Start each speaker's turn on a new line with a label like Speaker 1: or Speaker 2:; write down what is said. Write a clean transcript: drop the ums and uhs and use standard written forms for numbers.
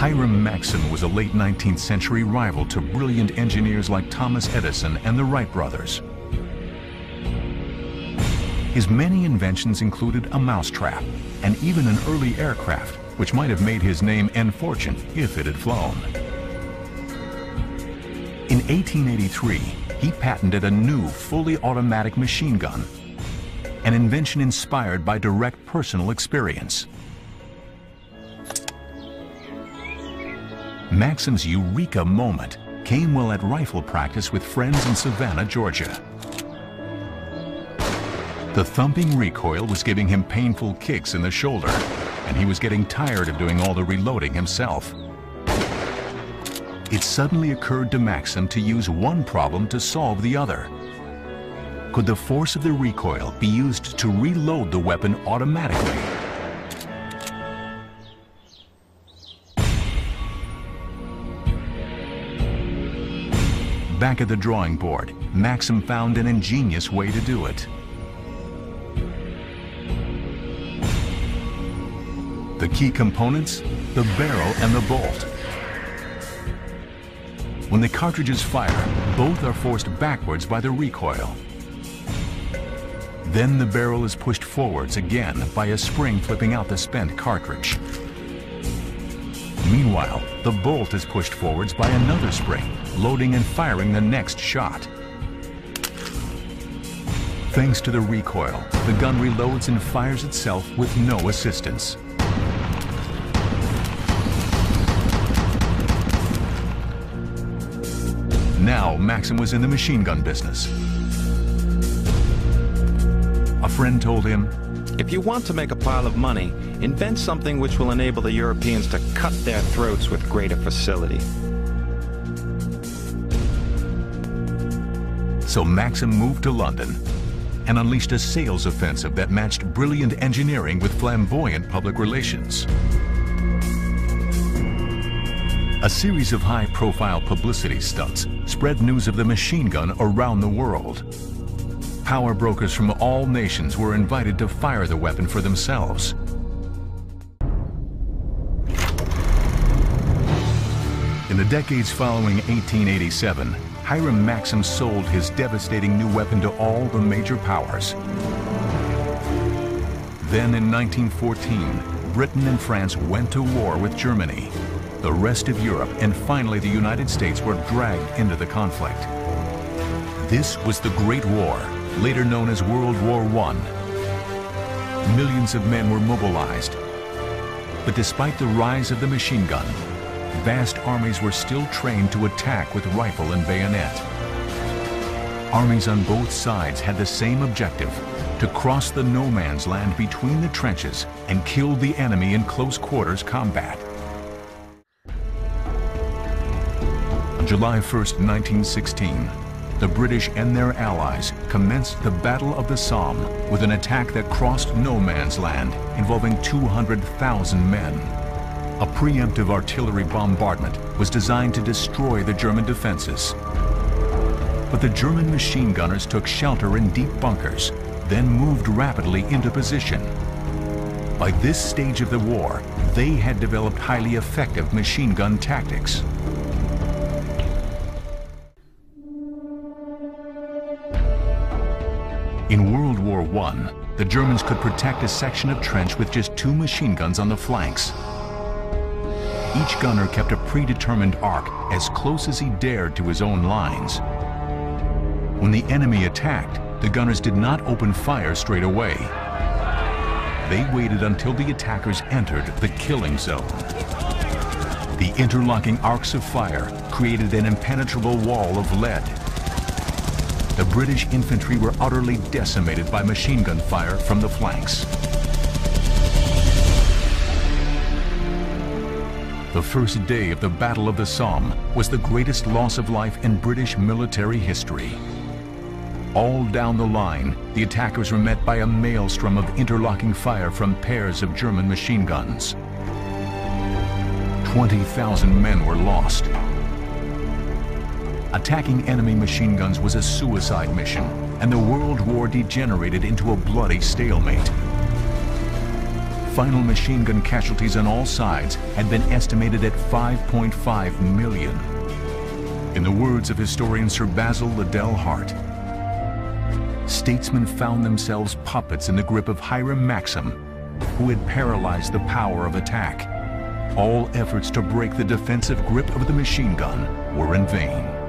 Speaker 1: Hiram Maxim was a late 19th century rival to brilliant engineers like Thomas Edison and the Wright brothers. His many inventions included a mousetrap and even an early aircraft, which might have made his name and fortune if it had flown. In 1883, he patented a new, fully automatic machine gun, an invention inspired by direct personal experience. Maxim's eureka moment came while at rifle practice with friends in Savannah, Georgia. The thumping recoil was giving him painful kicks in the shoulder, and he was getting tired of doing all the reloading himself. It suddenly occurred to Maxim to use one problem to solve the other. Could the force of the recoil be used to reload the weapon automatically? Back at the drawing board, Maxim found an ingenious way to do it. The key components, the barrel and the bolt. When the cartridges fire, both are forced backwards by the recoil. Then the barrel is pushed forwards again by a spring flipping out the spent cartridge. Meanwhile, the bolt is pushed forwards by another spring, loading and firing the next shot. Thanks to the recoil, the gun reloads and fires itself with no assistance. Now, Maxim was in the machine gun business. A friend told him,
Speaker 2: "If you want to make a pile of money, invent something which will enable the Europeans to cut their throats with greater facility."
Speaker 1: So Maxim moved to London and unleashed a sales offensive that matched brilliant engineering with flamboyant public relations. A series of high-profile publicity stunts spread news of the machine gun around the world. Power brokers from all nations were invited to fire the weapon for themselves. In the decades following 1887, Hiram Maxim sold his devastating new weapon to all the major powers. Then in 1914, Britain and France went to war with Germany. The rest of Europe and finally the United States were dragged into the conflict. This was the Great War, later known as World War I. Millions of men were mobilized. But despite the rise of the machine gun, vast armies were still trained to attack with rifle and bayonet. Armies on both sides had the same objective: to cross the no man's land between the trenches and kill the enemy in close quarters combat. On July 1st, 1916, the British and their allies commenced the Battle of the Somme with an attack that crossed no man's land, involving 200,000 men. A preemptive artillery bombardment was designed to destroy the German defenses. But the German machine gunners took shelter in deep bunkers, then moved rapidly into position. By this stage of the war, they had developed highly effective machine gun tactics. In World War I, the Germans could protect a section of trench with just 2 machine guns on the flanks. Each gunner kept a predetermined arc as close as he dared to his own lines. When the enemy attacked, the gunners did not open fire straight away. They waited until the attackers entered the killing zone. The interlocking arcs of fire created an impenetrable wall of lead. The British infantry were utterly decimated by machine gun fire from the flanks. The first day of the Battle of the Somme was the greatest loss of life in British military history. All down the line, the attackers were met by a maelstrom of interlocking fire from pairs of German machine guns. 20,000 men were lost. Attacking enemy machine guns was a suicide mission, and the World War degenerated into a bloody stalemate. Final machine gun casualties on all sides had been estimated at 5.5 million. In the words of historian Sir Basil Liddell Hart, statesmen found themselves puppets in the grip of Hiram Maxim, who had paralyzed the power of attack. All efforts to break the defensive grip of the machine gun were in vain.